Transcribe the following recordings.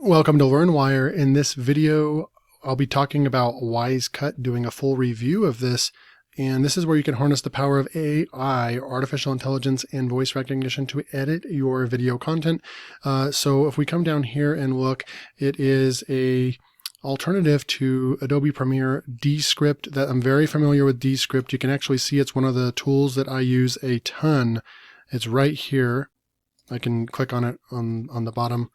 Welcome to LearnWire. In this video, I'll be talking about Wisecut, doing a full review of this. And this is where you can harness the power of AI, artificial intelligence, and voice recognition to edit your video content. So if we come down here and look, it is a alternative to Adobe Premiere, Descript. That I'm very familiar with Descript. You can actually see it's one of the tools that I use a ton. It's right here. I can click on it on the bottom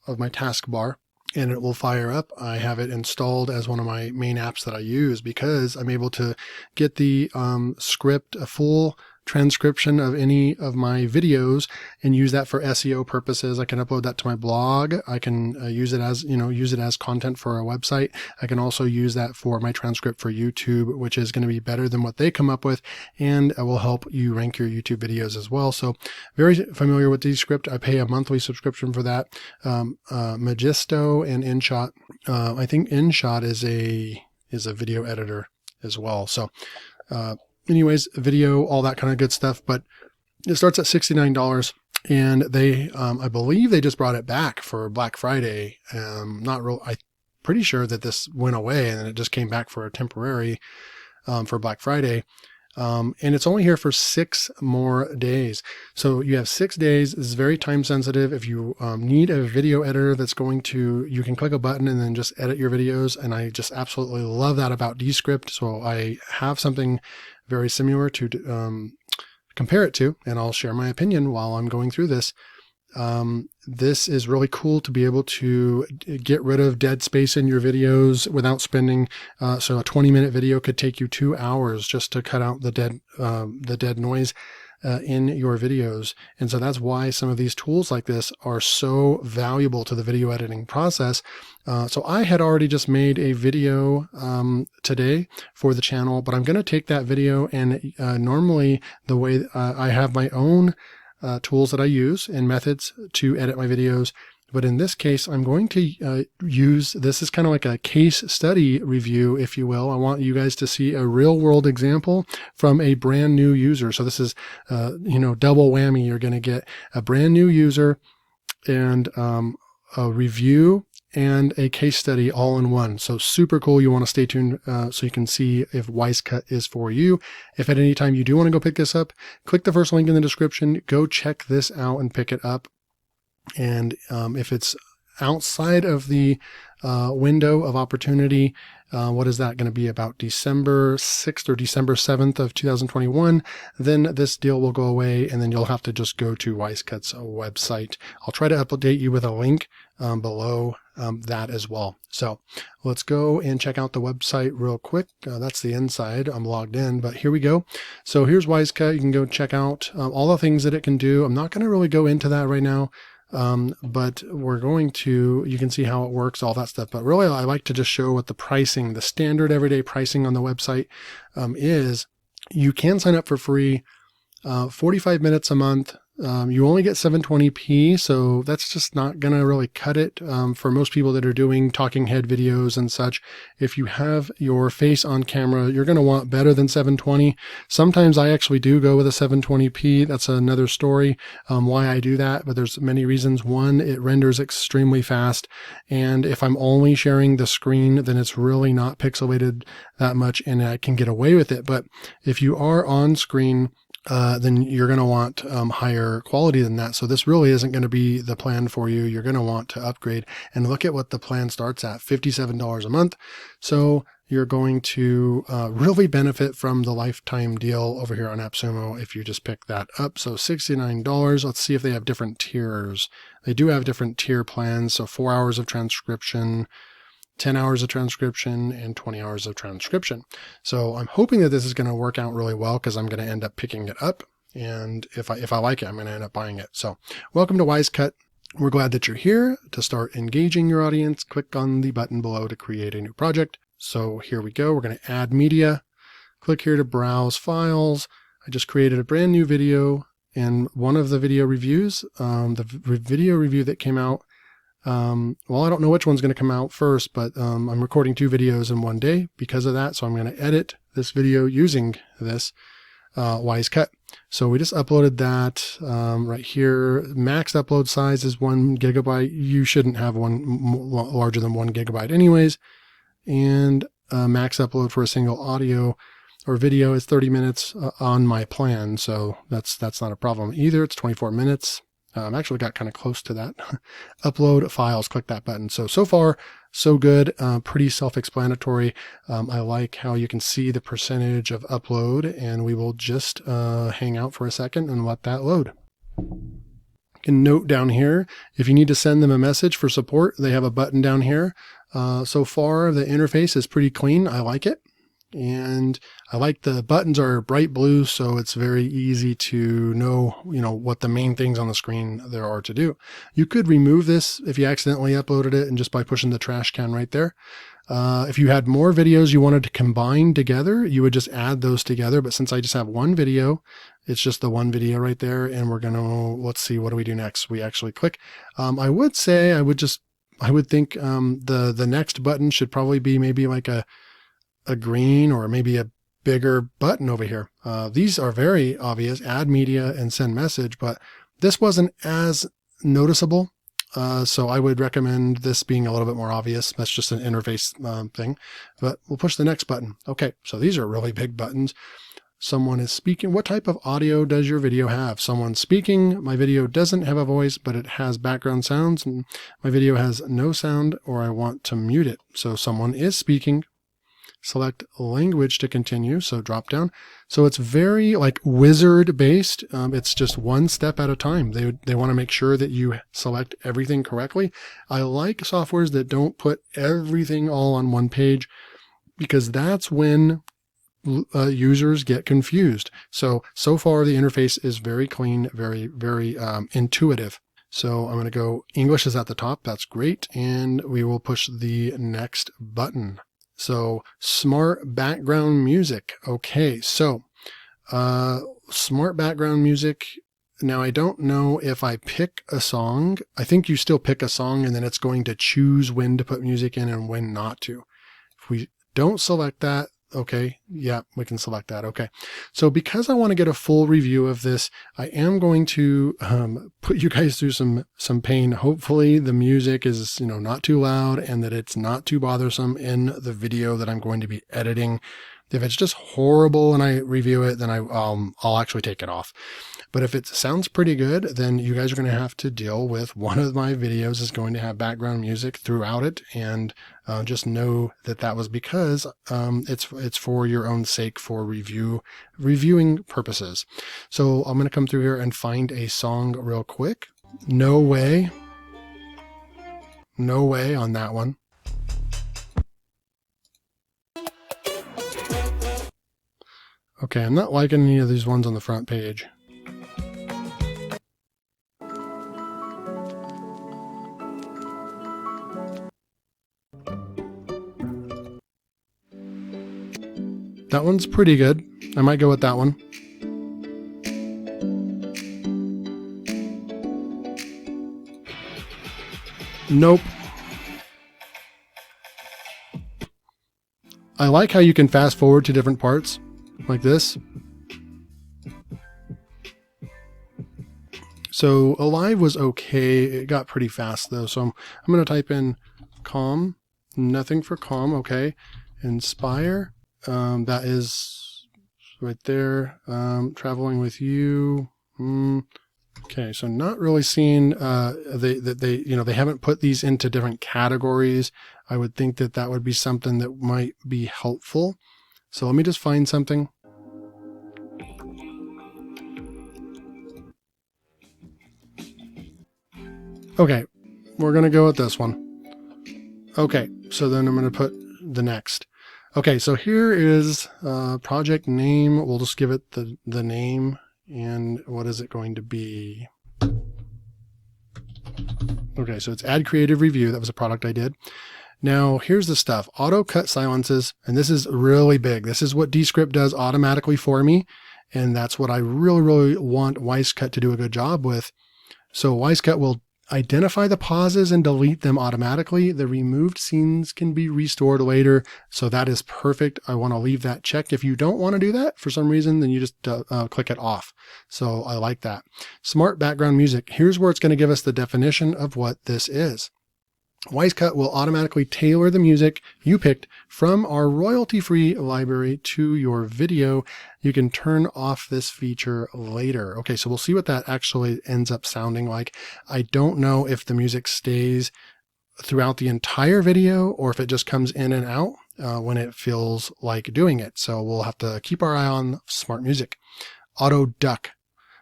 of my taskbar and it will fire up. I have it installed as one of my main apps that I use because I'm able to get the script, a full transcription of any of my videos and use that for SEO purposes. I can upload that to my blog. I can use it as content for a website. I can also use that for my transcript for YouTube, which is going to be better than what they come up with, and it will help you rank your YouTube videos as well. So very familiar with Descript. I pay a monthly subscription for that. Magisto and InShot. I think InShot is a video editor as well. So anyways, video, all that kind of good stuff, but it starts at $69 and they, I believe they just brought it back for Black Friday. I'm pretty sure that this went away and then it just came back for a temporary, for Black Friday. And it's only here for 6 more days. So you have 6 days. This is very time sensitive. If you need a video editor that's you can click a button and then just edit your videos. And I just absolutely love that about Descript. So I have something very similar to compare it to, and I'll share my opinion while I'm going through this. This is really cool to be able to get rid of dead space in your videos without spending, so a 20-minute video could take you 2 hours just to cut out the dead noise in your videos. And so that's why some of these tools like this are so valuable to the video editing process. So I had already just made a video today for the channel, but I'm going to take that video and normally the way I have my own tools that I use and methods to edit my videos. But in this case, I'm going to use, this is kind of like a case study review, if you will. I want you guys to see a real world example from a brand new user. So this is, double whammy. You're going to get a brand new user and a review and a case study all in one. So super cool. You want to stay tuned so you can see if Wisecut is for you. If at any time you do want to go pick this up, click the first link in the description, go check this out and pick it up. And if it's outside of the window of opportunity, what is that going to be, about December 6th or December 7th of 2021, then this deal will go away and then you'll have to just go to Wisecut's website. I'll try to update you with a link below that as well. So let's go and check out the website real quick. That's the inside. I'm logged in, but here we go. So here's Wisecut. You can go check out all the things that it can do. I'm not going to really go into that right now. But we're going to, you can see how it works, all that stuff. But really, I like to just show what the pricing, the standard everyday pricing on the website is. You can sign up for free, 45 minutes a month. You only get 720p, so that's just not going to really cut it for most people that are doing talking head videos and such. If you have your face on camera, you're going to want better than 720. Sometimes I actually do go with a 720p. That's another story why I do that, but there's many reasons. One, it renders extremely fast, and if I'm only sharing the screen, then it's really not pixelated that much, and I can get away with it. But if you are on screen, then you're going to want higher quality than that. So this really isn't going to be the plan for you. You're going to want to upgrade, and look at what the plan starts at, $57 a month. So you're going to really benefit from the lifetime deal over here on Appsumo if you just pick that up. So $69. Let's see if they have different tiers. They do have different tier plans. So 4 hours of transcription, 10 hours of transcription, and 20 hours of transcription. So I'm hoping that this is going to work out really well because I'm going to end up picking it up. And if I like it, I'm going to end up buying it. So welcome to Wisecut. We're glad that you're here. To start engaging your audience, click on the button below to create a new project. So here we go. We're going to add media. Click here to browse files. I just created a brand new video, and one of the video reviews, the video review that came out, well, I don't know which one's going to come out first, but I'm recording 2 videos in one day because of that. So I'm going to edit this video using this Wisecut. So we just uploaded that right here. Max upload size is 1 gigabyte. You shouldn't have one larger than 1 gigabyte anyways. And max upload for a single audio or video is 30 minutes on my plan. So that's not a problem either. It's 24 minutes. Actually got kind of close to that. Upload files, click that button. So far, so good. Pretty self-explanatory. I like how you can see the percentage of upload, and we will just hang out for a second and let that load. You can note down here, if you need to send them a message for support, they have a button down here. So far, the interface is pretty clean. I like it. And I like the buttons are bright blue, so it's very easy to know, what the main things on the screen there are to do. You could remove this if you accidentally uploaded it and just by pushing the trash can right there. If you had more videos you wanted to combine together, you would just add those together. But since I just have one video, it's just the one video right there. And we're going to, let's see, what do we do next? We actually click. I would think the next button should probably be maybe like a green or maybe a bigger button over here. These are very obvious, add media and send message, but this wasn't as noticeable. So I would recommend this being a little bit more obvious. That's just an interface thing, but we'll push the next button. Okay, so these are really big buttons. Someone is speaking. What type of audio does your video have? Someone speaking. My video doesn't have a voice, but it has background sounds, and my video has no sound, or I want to mute it. So someone is speaking. Select language to continue. So drop down. So it's very like wizard based. It's just one step at a time. They want to make sure that you select everything correctly. I like softwares that don't put everything all on one page, because that's when users get confused. So far the interface is very clean, very, very intuitive. So I'm going to go English is at the top. That's great. And we will push the next button. So smart background music. Okay, so smart background music. Now I don't know if I pick a song. I think you still pick a song and then it's going to choose when to put music in and when not to. If we don't select that, okay, yeah, we can select that. Okay, so because I want to get a full review of this, I am going to put you guys through some pain. Hopefully the music is not too loud and that it's not too bothersome in the video that I'm going to be editing. If it's just horrible and I review it, then I'll actually take it off. But if it sounds pretty good, then you guys are going to have to deal with one of my videos is going to have background music throughout it, and just know that was because it's for your own sake, for reviewing purposes. So I'm going to come through here and find a song real quick. No way on that one. Okay, I'm not liking any of these ones on the front page. That one's pretty good. I might go with that one. Nope. I like how you can fast forward to different parts like this. So Alive was okay. It got pretty fast though. So I'm going to type in calm, nothing for calm. Okay. Inspire. That is right there. Traveling with you. Okay, so not really seeing they haven't put these into different categories. I would think that would be something that might be helpful. So let me just find something. Okay, we're gonna go with this one. Okay, so then I'm gonna put the next. Okay, so here is project name. We'll just give it the name, and what is it going to be? Okay, so it's Add Creative Review. That was a product I did. Now, here's the stuff. Auto cut silences, and this is really big. This is what Descript does automatically for me, and that's what I really, really want Wisecut to do a good job with. So Wisecut will identify the pauses and delete them automatically. The removed scenes can be restored later. So that is perfect. I want to leave that checked. If you don't want to do that for some reason, then you just click it off. So I like that. Smart background music. Here's where it's going to give us the definition of what this is. Wisecut will automatically tailor the music you picked from our royalty-free library to your video. You can turn off this feature later. Okay, so we'll see what that actually ends up sounding like. I don't know if the music stays throughout the entire video or if it just comes in and out when it feels like doing it. So we'll have to keep our eye on smart music. Auto duck.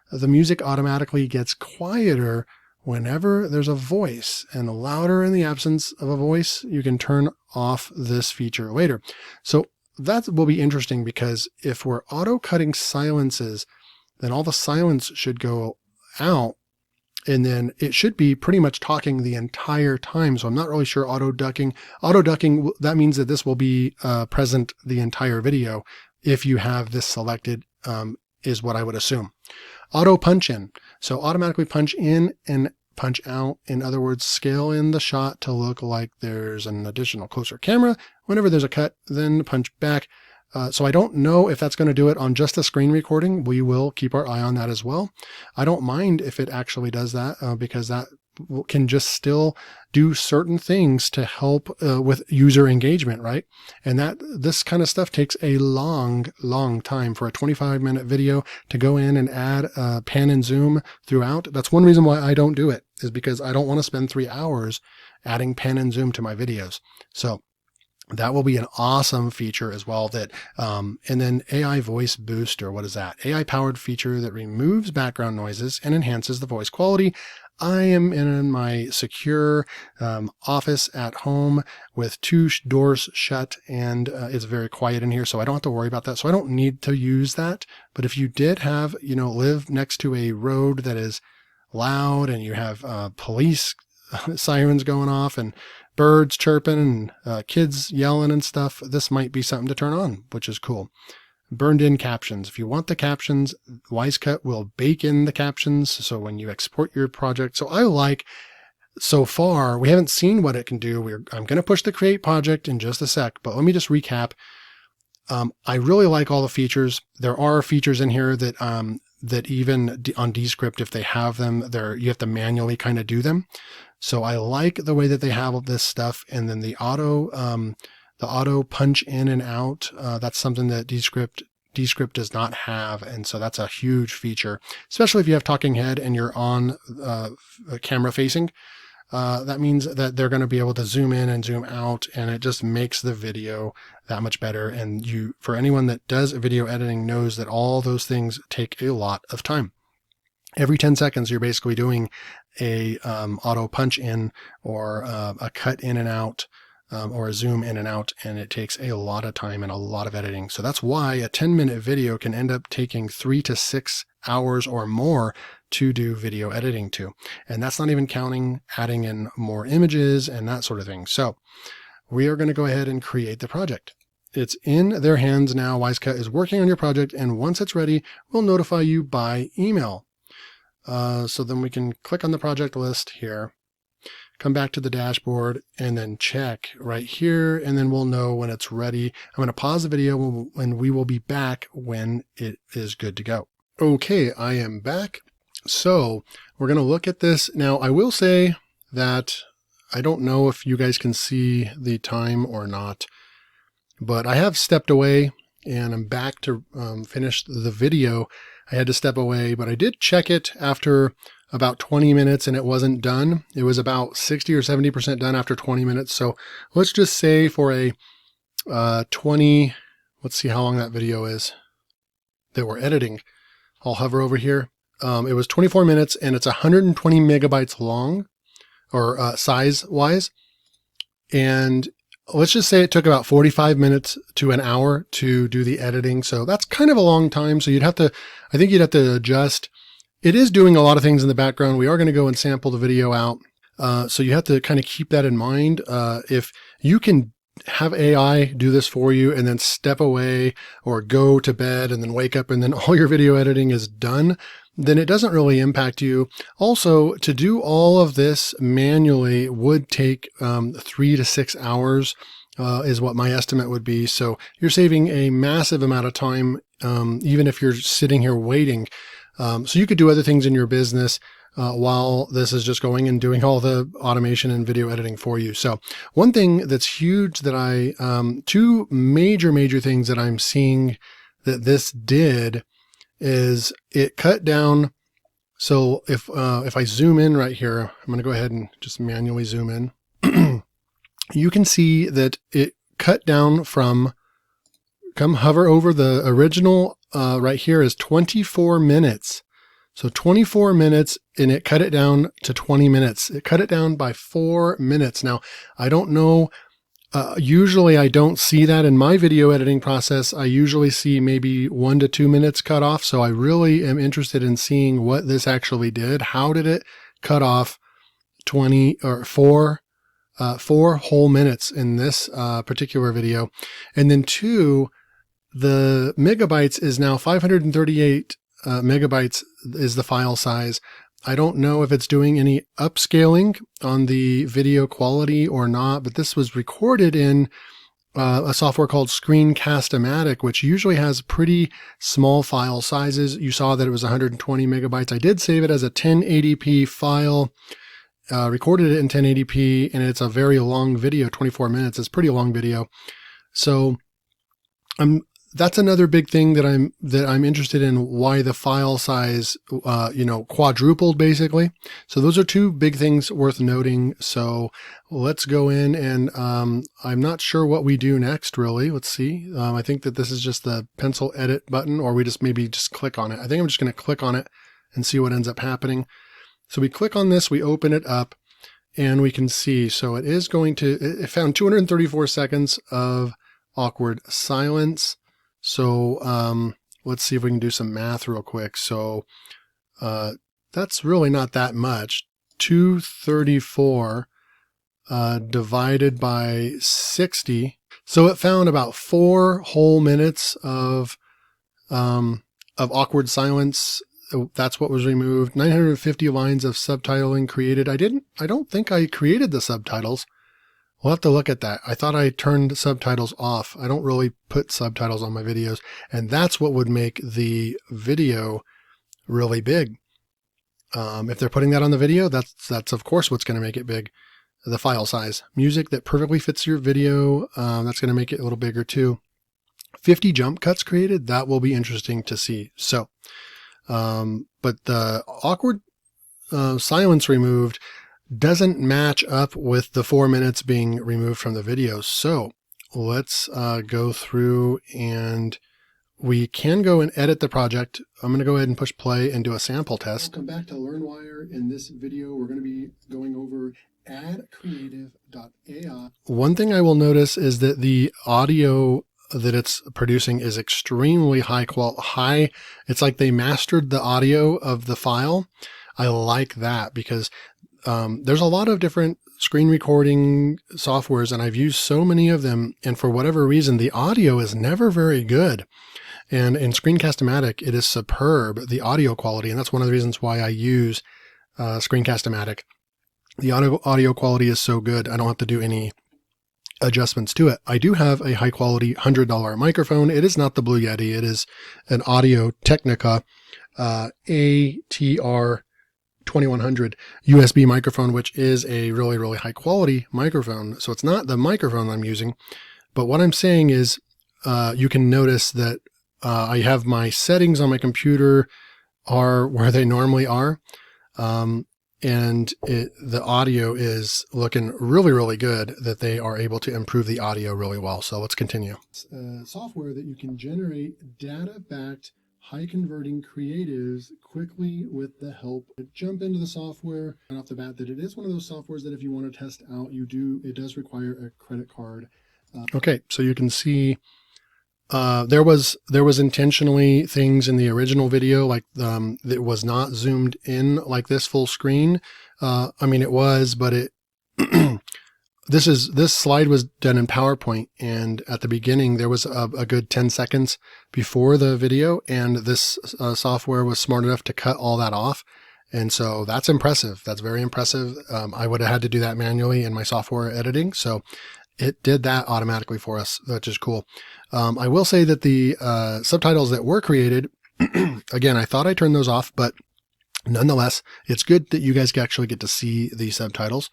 The music automatically gets quieter whenever there's a voice, and louder in the absence of a voice. You can turn off this feature later. So that will be interesting, because if we're auto cutting silences, then all the silence should go out, and then it should be pretty much talking the entire time. So I'm not really sure auto ducking, that means that this will be present the entire video. If you have this selected, is what I would assume. Auto punch in. So automatically punch in and punch out. In other words, scale in the shot to look like there's an additional closer camera. Whenever there's a cut, then punch back. So I don't know if that's going to do it on just the screen recording. We will keep our eye on that as well. I don't mind if it actually does that because that can just still do certain things to help with user engagement, right? And this kind of stuff takes a long time. For a 25-minute video to go in and add pan and zoom throughout. That's one reason why I don't do it, is because I don't want to spend 3 hours adding pan and zoom to my videos. So that will be an awesome feature as well. And then AI voice boost, or what is that? AI powered feature that removes background noises and enhances the voice quality. I am in my secure office at home with 2 doors shut, and it's very quiet in here, so I don't have to worry about that. So I don't need to use that. But if you did have, live next to a road that is loud, and you have police sirens going off and birds chirping and kids yelling and stuff, this might be something to turn on, which is cool. Burned in captions. If you want the captions, Wisecut will bake in the captions. So when you export your project, so far, we haven't seen what it can do. I'm going to push the create project in just a sec, but let me just recap. I really like all the features. There are features in here that even on Descript, if they have them, you have to manually kind of do them. So I like the way that they have all this stuff. And then the auto punch in and out, that's something that Descript does not have. And so that's a huge feature, especially if you have talking head and you're on camera facing. That means that they're going to be able to zoom in and zoom out, and it just makes the video that much better. And for anyone that does video editing, knows that all those things take a lot of time. Every 10 seconds, you're basically doing a auto punch in, or a cut in and out, or a zoom in and out, and it takes a lot of time and a lot of editing. So that's why a 10-minute video can end up taking 3 to 6 hours or more to do video editing to. And that's not even counting adding in more images and that sort of thing. So we are going to go ahead and create the project. It's in their hands now. Wisecut is working on your project, and once it's ready, we'll notify you by email. So then we can click on the project list here, come back to the dashboard, and then check right here, and then we'll know when it's ready. I'm going to pause the video, and we will be back when it is good to go. Okay, I am back. So we're going to look at this. Now, I will say that I don't know if you guys can see the time or not, but I have stepped away and I'm back to finish the video. I had to step away, but I did check it after about 20 minutes and it wasn't done. It was about 60 or 70% done after 20 minutes. So let's just say for a 20, let's see how long that video is that we're editing. I'll hover over here. It was 24 minutes and it's 120 megabytes long, or size wise. And let's just say it took about 45 minutes to an hour to do the editing. So that's kind of a long time. So I think you'd have to adjust. It is doing a lot of things in the background. We are going to go and sample the video out. So you have to kind of keep that in mind. If you can have AI do this for you and then step away or go to bed and then wake up and then all your video editing is done, then it doesn't really impact you. Also, to do all of this manually would take 3 to 6 hours is what my estimate would be. So you're saving a massive amount of time, even if you're sitting here waiting. So you could do other things in your business while this is just going and doing all the automation and video editing for you. So one thing that's huge that two major things that I'm seeing that this did is it cut down. So if I zoom in right here, I'm going to go ahead and just manually zoom in. You can see that it cut down from, come hover over the original right here is 24 minutes. So 24 minutes, and it cut it down to 20 minutes. It cut it down by 4 minutes. Now, I don't know, usually I don't see that in my video editing process. I usually see maybe 1 to 2 minutes cut off. So I really am interested in seeing what this actually did. How did it cut off 4 whole minutes in this particular video? And then 2, the megabytes is now 538 megabytes is the file size. I don't know if it's doing any upscaling on the video quality or not, but this was recorded in a software called Screencast-O-Matic, which usually has pretty small file sizes. You saw that it was 120 megabytes. I did save it as a 1080p file, recorded it in 1080p, and it's a very long video, 24 minutes. It's a pretty long video. So that's another big thing that I'm interested in, why the file size, quadrupled basically. So those are two big things worth noting. So let's go in and, I'm not sure what we do next really. Let's see. I think that this is just the pencil edit button, or we just maybe just click on it. I think I'm just going to click on it and see what ends up happening. So we click on this, we open it up, and we can see, so it found 234 seconds of awkward silence. So let's see if we can do some math real quick. So that's really not that much. 234 divided by 60. So it found about 4 whole minutes of awkward silence. That's what was removed. 950 lines of subtitling created. I don't think I created the subtitles. We'll have to look at that. I thought I turned subtitles off. I don't really put subtitles on my videos, and that's what would make the video really big. If they're putting that on the video, that's of course what's going to make it big. The file size. Music that perfectly fits your video, that's going to make it a little bigger too. 50 jump cuts created. That will be interesting to see. So, but the awkward silence removed doesn't match up with the 4 minutes being removed from the video. So let's go through, and we can go and edit the project. I'm going to go ahead and push play and do a sample test. Welcome back to LearnWire. In this video, we're going to be going over addcreative.ai. One thing I will notice is that the audio that it's producing is extremely high quality. It's like they mastered the audio of the file. I like that because there's a lot of different screen recording softwares, and I've used so many of them, and for whatever reason, the audio is never very good. And in Screencast-O-Matic, it is superb, the audio quality, and that's one of the reasons why I use Screencast-O-Matic. The audio quality is so good, I don't have to do any adjustments to it. I do have a high quality $100 microphone. It is not the Blue Yeti. It is an Audio Technica ATR 2100 USB microphone, which is a really high quality microphone. So it's not the microphone I'm using, but what I'm saying is you can notice that I have my settings on my computer are where they normally are. And the audio is looking really good, that they are able to improve the audio really well. So let's continue. Software that you can generate data-backed, high-converting creatives quickly with the help. Jump into the software right off the bat that it is one of those softwares that if you want to test out, it does require a credit card. Okay, so you can see there was intentionally things in the original video, like that was not zoomed in like this full screen. I mean, it was, but this slide was done in PowerPoint, and at the beginning there was a good 10 seconds before the video, and this software was smart enough to cut all that off. And so that's impressive. That's very impressive. I would have had to do that manually in my software editing. So it did that automatically for us, which is cool. I will say that the subtitles that were created, again, I thought I turned those off, but nonetheless, it's good that you guys actually get to see the subtitles.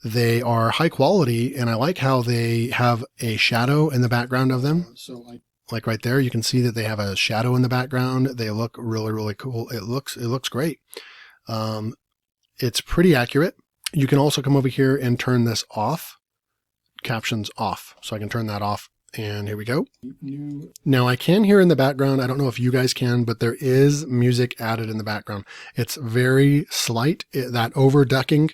They are high quality, and I like how they have a shadow in the background of them. So like right there, you can see that they have a shadow in the background. They look really, really cool. It looks great. It's pretty accurate. You can also come over here and turn this off, captions off. So I can turn that off, and here we go. Now I can hear in the background, I don't know if you guys can, but there is music added in the background. It's very slight. That over ducking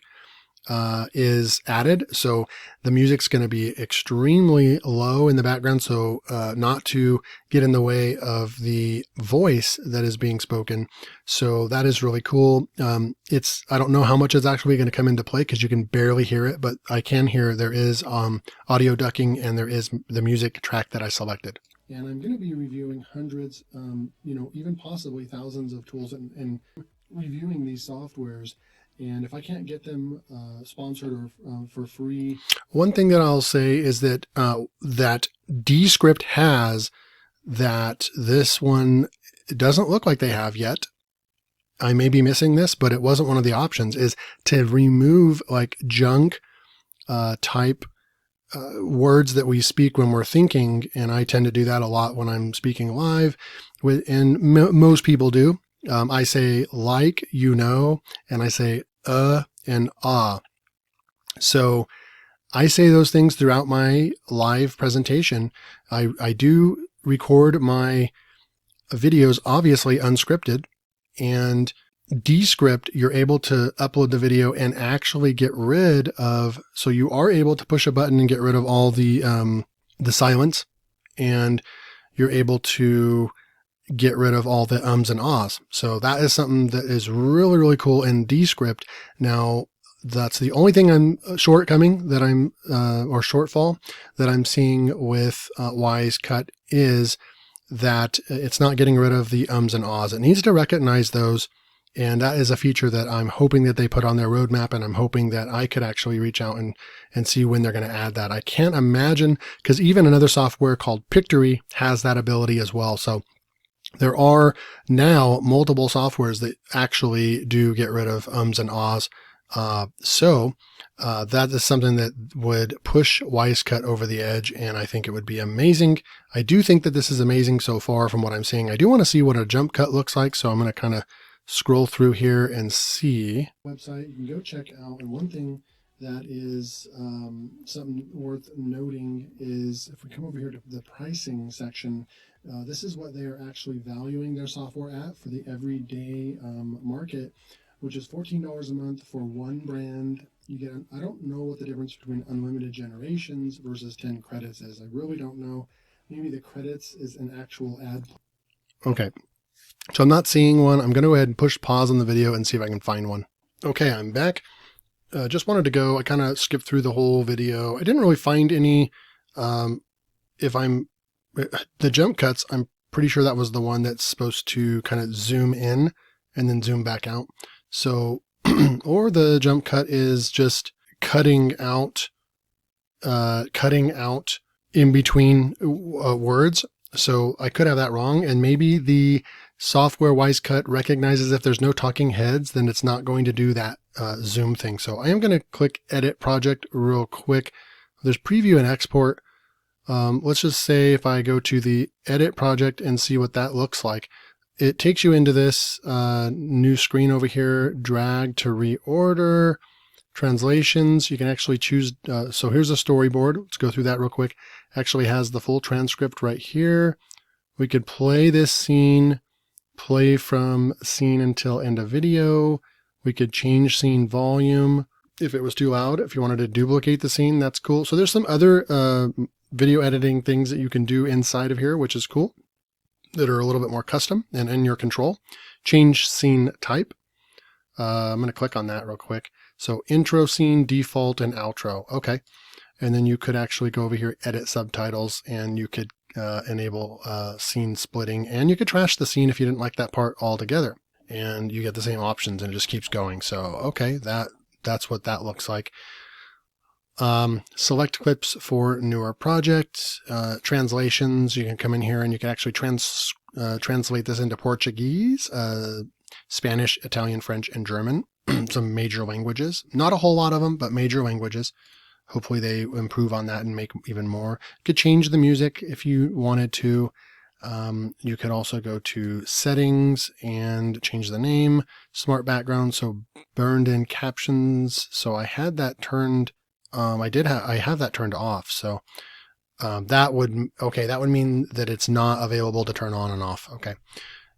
is added. So the music's going to be extremely low in the background. So not to get in the way of the voice that is being spoken. So that is really cool. I don't know how much is actually going to come into play because you can barely hear it, but I can hear there is audio ducking, and there is the music track that I selected. And I'm going to be reviewing hundreds, even possibly thousands of tools and reviewing these softwares. And if I can't get them sponsored or for free. One thing that I'll say is that that Descript has that this one doesn't look like they have yet. I may be missing this, but it wasn't one of the options, is to remove like junk type words that we speak when we're thinking. And I tend to do that a lot when I'm speaking live, and most people do. I say like, and I say and ah. So I say those things throughout my live presentation. I do record my videos, obviously unscripted, and Descript, you're able to upload the video and actually get rid of, so you are able to push a button and get rid of all the silence, and you're able to get rid of all the ums and ahs. So that is something that is really, really cool in Descript. Now, that's the only thing shortfall that I'm seeing with Wisecut, is that it's not getting rid of the ums and ahs. It needs to recognize those. And that is a feature that I'm hoping that they put on their roadmap, and I'm hoping that I could actually reach out and see when they're going to add that. I can't imagine, because even another software called Pictory has that ability as well. So there are now multiple softwares that actually do get rid of ums and ahs. So that is something that would push Wisecut over the edge, and I think it would be amazing. I do think that this is amazing so far from what I'm seeing. I do want to see what a jump cut looks like, so I'm going to kind of scroll through here and see. Website you can go check out, and one thing that is something worth noting is if we come over here to the pricing section, this is what they are actually valuing their software at for the everyday market, which is $14 a month for one brand. You get, I don't know what the difference between unlimited generations versus 10 credits is. I really don't know. Maybe the credits is an actual ad. Okay. So I'm not seeing one. I'm going to go ahead and push pause on the video and see if I can find one. Okay, I'm back. Just wanted to go, I kind of skipped through the whole video. I didn't really find any, the jump cuts, I'm pretty sure that was the one that's supposed to kind of zoom in and then zoom back out. So, or the jump cut is just cutting out in between words. So I could have that wrong, and maybe the software Wisecut recognizes if there's no talking heads, then it's not going to do that zoom thing. So I am going to click Edit Project real quick. There's Preview and Export. Let's just say if I go to the Edit Project and see what that looks like, it takes you into this new screen over here, drag to reorder, translations. You can actually choose, so here's a storyboard. Let's go through that real quick. Actually has the full transcript right here. We could play this scene, play from scene until end of video. We could change scene volume if it was too loud. If you wanted to duplicate the scene, that's cool. So there's some other video editing things that you can do inside of here, which is cool, that are a little bit more custom and in your control. Change scene type. I'm going to click on that real quick. So intro scene, default, and outro. Okay. And then you could actually go over here, edit subtitles, and you could enable scene splitting, and you could trash the scene if you didn't like that part altogether. And you get the same options, and it just keeps going. So, okay, that's what that looks like. Select clips for newer projects, translations. You can come in here and you can actually translate this into Portuguese, Spanish, Italian, French, and German. Some major languages. Not a whole lot of them, but major languages. Hopefully they improve on that and make even more. You could change the music if you wanted to. You could also go to settings and change the name, smart background, so burned in captions. So I had that turned, I have that turned off. So that would mean that it's not available to turn on and off. Okay.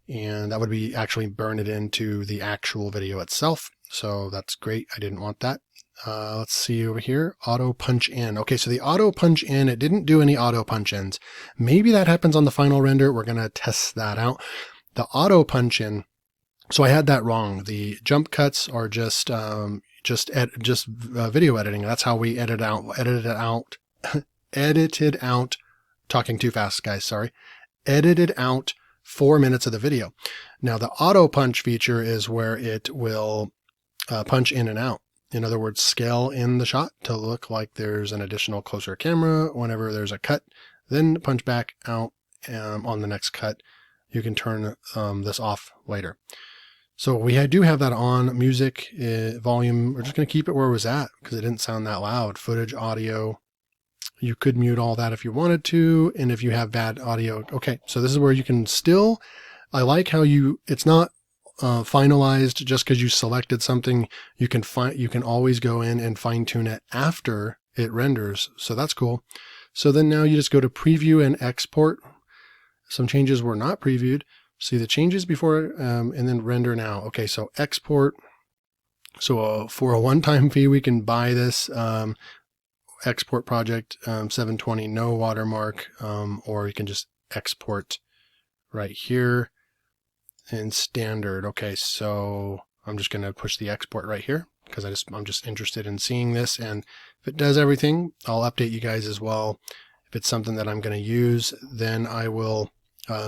And that would be actually burn it into the actual video itself. So that's great. I didn't want that. Let's see over here, auto punch in. Okay, so the auto punch in, it didn't do any auto punch ins. Maybe that happens on the final render. We're going to test that out. The auto punch in, so I had that wrong. The jump cuts are just video editing. That's how we edited out, talking too fast, guys, sorry. Edited out 4 minutes of the video. Now the auto punch feature is where it will punch in and out. In other words, scale in the shot to look like there's an additional closer camera whenever there's a cut, then punch back out on the next cut. You can turn this off later. So we do have that on. Music, volume, we're just going to keep it where it was at because it didn't sound that loud. Footage, audio, you could mute all that if you wanted to. And if you have bad audio, okay. So this is where you can still, I like how it's not finalized just because you selected something. You can always go in and fine tune it after it renders. So that's cool. So then now you just go to preview and export. Some changes were not previewed. See the changes before, and then render now. Okay. So export. So for a one-time fee, we can buy this, export project, 720, no watermark, or you can just export right here. And standard. Okay, so I'm just going to push the export right here because I'm just interested in seeing this. And if it does everything, I'll update you guys as well. If it's something that I'm going to use, then I will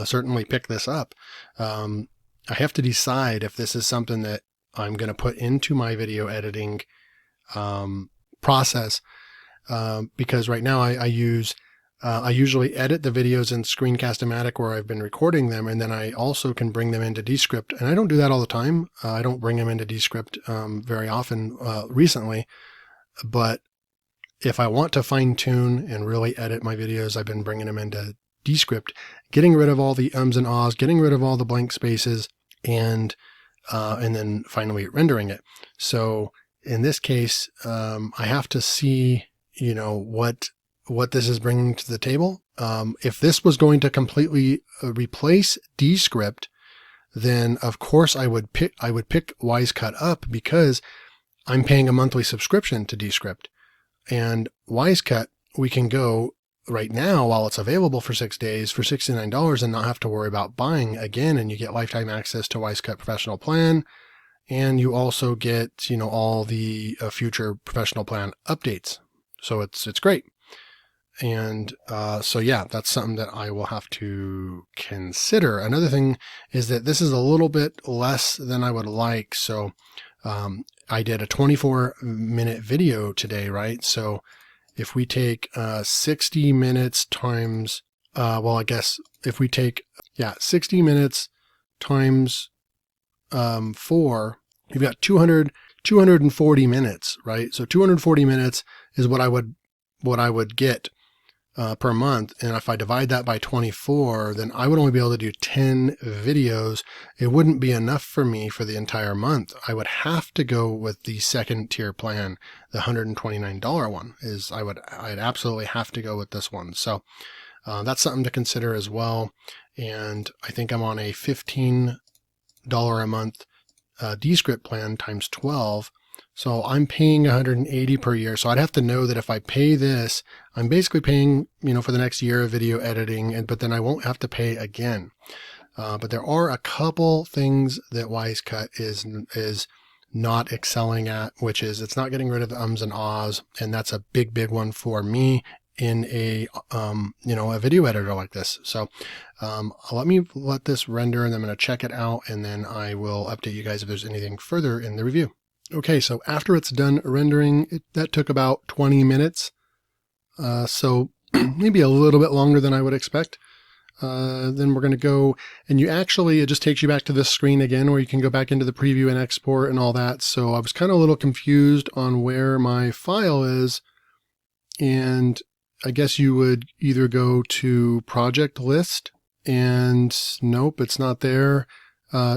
certainly pick this up. I have to decide if this is something that I'm going to put into my video editing process because right now I usually edit the videos in Screencast-O-Matic where I've been recording them, and then I also can bring them into Descript. And I don't do that all the time. I don't bring them into Descript very often recently. But if I want to fine-tune and really edit my videos, I've been bringing them into Descript, getting rid of all the ums and ahs, getting rid of all the blank spaces, and then finally rendering it. So in this case, I have to see, what this is bringing to the table. If this was going to completely replace Descript, then of course I would pick Wisecut up because I'm paying a monthly subscription to Descript. And Wisecut, we can go right now while it's available for 6 days for $69 and not have to worry about buying again. And you get lifetime access to Wisecut Professional Plan. And you also get, all the future Professional Plan updates. So it's great. And so yeah, that's something that I will have to consider. Another thing is that this is a little bit less than I would like. So I did a 24-minute video today, right? So if we take 60 minutes times, I guess if we take 60 minutes times 4, you've got 240 minutes, right? So 240 minutes is what I would get per month. And if I divide that by 24, then I would only be able to do 10 videos. It wouldn't be enough for me for the entire month. I would have to go with the second tier plan. The $129 one I'd absolutely have to go with this one. So that's something to consider as well. And I think I'm on a $15 a month Descript plan times 12. So I'm paying $180 per year. So I'd have to know that if I pay this, I'm basically paying, for the next year of video editing, but then I won't have to pay again. But there are a couple things that Wisecut is not excelling at, which is it's not getting rid of the ums and ahs. And that's a big, big one for me in a, a video editor like this. So let this render, and I'm going to check it out, and then I will update you guys if there's anything further in the review. Okay, so after it's done rendering, that took about 20 minutes. So maybe a little bit longer than I would expect. Then we're going to go, and it just takes you back to this screen again, where you can go back into the preview and export and all that. So I was kind of a little confused on where my file is, and I guess you would either go to project list, and nope, it's not there.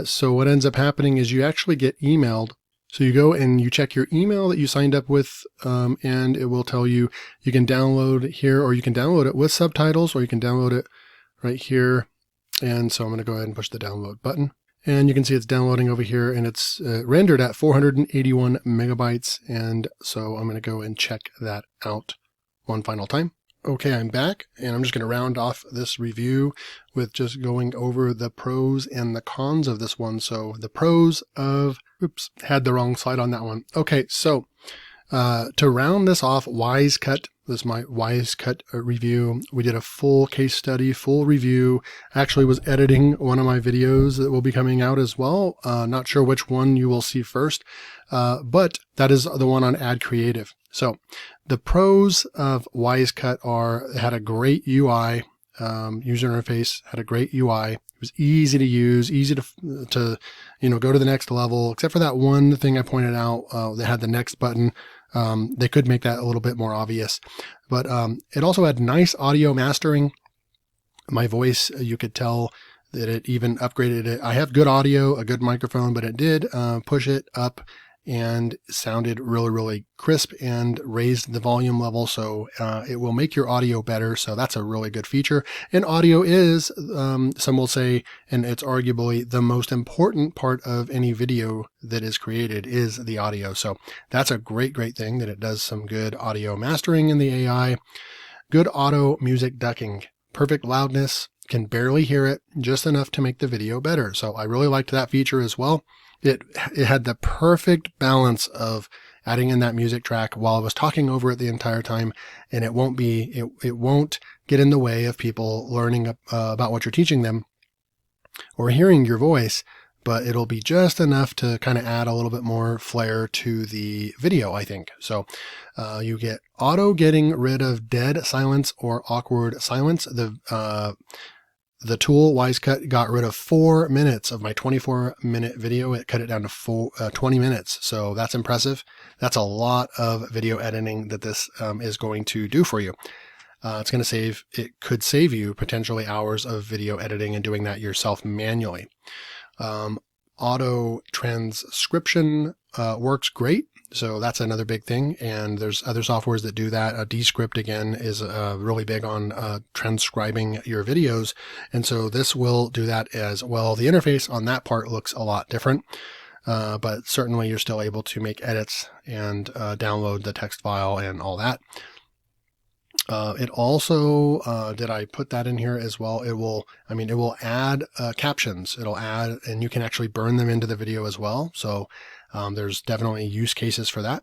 So what ends up happening is you actually get emailed. So you go and you check your email that you signed up with, and it will tell you you can download here, or you can download it with subtitles, or you can download it right here. And so I'm going to go ahead and push the download button, and you can see it's downloading over here, and it's rendered at 481 megabytes. And so I'm going to go and check that out one final time. Okay, I'm back, and I'm just going to round off this review with just going over the pros and the cons of this one. So the pros of, oops, had the wrong slide on that one. Okay, so to round this off, Wisecut, this is my Wisecut review. We did a full case study, full review. Actually was editing one of my videos that will be coming out as well. Not sure which one you will see first, but that is the one on Ad Creative. So the pros of Wisecut it had a great UI, user interface, had a great UI. It was easy to use, easy to go to the next level, except for that one thing I pointed out that had the next button. They could make that a little bit more obvious, but it also had nice audio mastering. My voice, you could tell that it even upgraded it. I have good audio, a good microphone, but it did push it up and sounded really, really crisp and raised the volume level. So it will make your audio better. So that's a really good feature. And audio is, some will say, and it's arguably the most important part of any video that is created is the audio. So that's a great, great thing that it does some good audio mastering in the AI. Good auto music ducking, perfect loudness, can barely hear it, just enough to make the video better. So I really liked that feature as well. It had the perfect balance of adding in that music track while I was talking over it the entire time, and it won't get in the way of people learning about what you're teaching them or hearing your voice, but it'll be just enough to kind of add a little bit more flair to the video, I think. So you get auto getting rid of dead silence or awkward silence. The tool Wisecut got rid of 4 minutes of my 24-minute video. It cut it down to 20 minutes. So that's impressive. That's a lot of video editing that this is going to do for you. It could save you potentially hours of video editing and doing that yourself manually. Auto transcription works great. So that's another big thing. And there's other softwares that do that. Descript, again, is really big on transcribing your videos. And so this will do that as well. The interface on that part looks a lot different, but certainly you're still able to make edits and download the text file and all that. It also, did I put that in here as well? It will add captions. It'll add, and you can actually burn them into the video as well. So there's definitely use cases for that.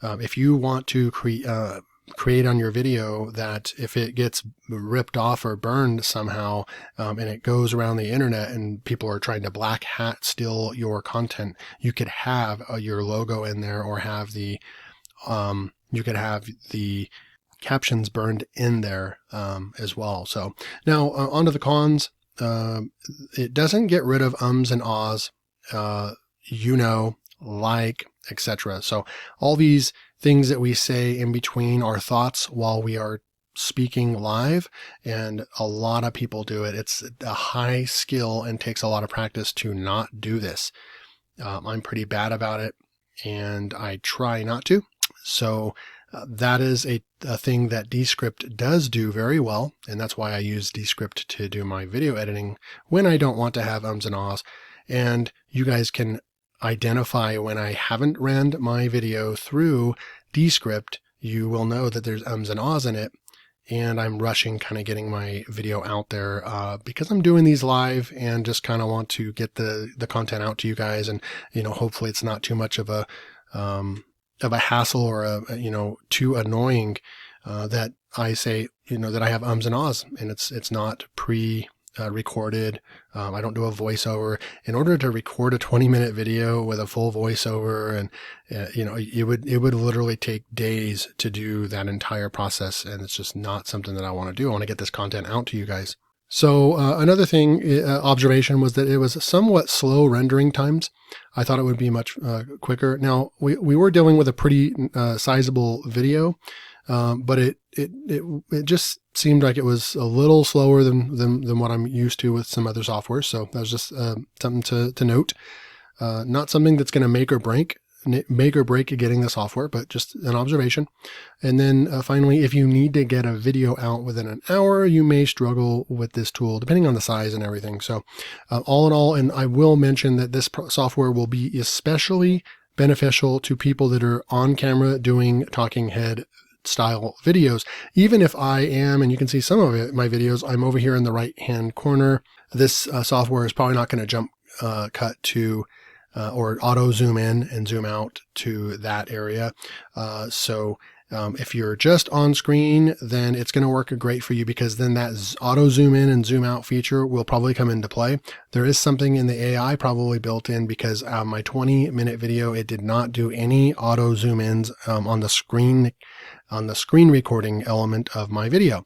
If you want to create on your video that if it gets ripped off or burned somehow, and it goes around the internet and people are trying to black hat steal your content, you could have your logo in there, or have the captions burned in there as well. So now onto the cons. It doesn't get rid of ums and ahs, like, etc. So all these things that we say in between our thoughts while we are speaking live, and a lot of people do it. It's a high skill and takes a lot of practice to not do this. I'm pretty bad about it, and I try not to. So that is a thing that Descript does do very well, and that's why I use Descript to do my video editing when I don't want to have ums and ahs. And you guys can identify when I haven't ran my video through Descript. You will know that there's ums and ahs in it, and I'm rushing kind of getting my video out there because I'm doing these live and just kind of want to get the content out to you guys. And, hopefully it's not too much of a hassle or too annoying that I say, that I have ums and ahs, and it's not recorded. I don't do a voiceover. In order to record a 20-minute video with a full voiceover, and it would literally take days to do that entire process, and it's just not something that I want to do. I want to get this content out to you guys. So another thing, observation, was that it was somewhat slow rendering times. I thought it would be much quicker. Now we were dealing with a pretty sizable video, but it just seemed like it was a little slower than what I'm used to with some other software. So that was just something to note. Not something that's going to make or break getting the software, but just an observation. And then finally, if you need to get a video out within an hour, you may struggle with this tool, depending on the size and everything. So all in all, and I will mention that this software will be especially beneficial to people that are on camera doing talking head style videos. Even if I am, and you can see some of it, my videos, I'm over here in the right hand corner. This software is probably not going to jump cut to or auto zoom in and zoom out to that area. So if you're just on screen, then it's going to work great for you, because then that auto zoom in and zoom out feature will probably come into play. There is something in the AI probably built in, because my 20-minute video, it did not do any auto zoom ins on the screen recording element of my video.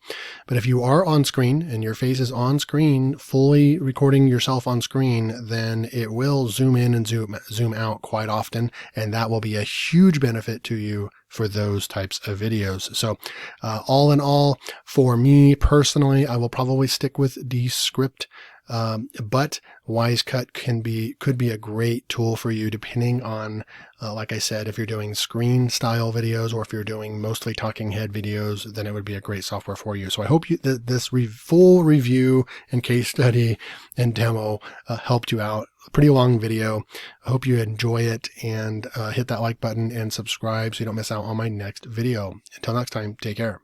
But if you are on screen and your face is on screen, fully recording yourself on screen, then it will zoom in and zoom out quite often. And that will be a huge benefit to you for those types of videos. So all in all, for me personally, I will probably stick with Descript. But Wisecut could be a great tool for you, depending on, like I said, if you're doing screen style videos, or if you're doing mostly talking head videos, then it would be a great software for you. So I hope that this full review and case study and demo helped you out. A pretty long video. I hope you enjoy it, and hit that like button and subscribe so you don't miss out on my next video. Until next time, take care.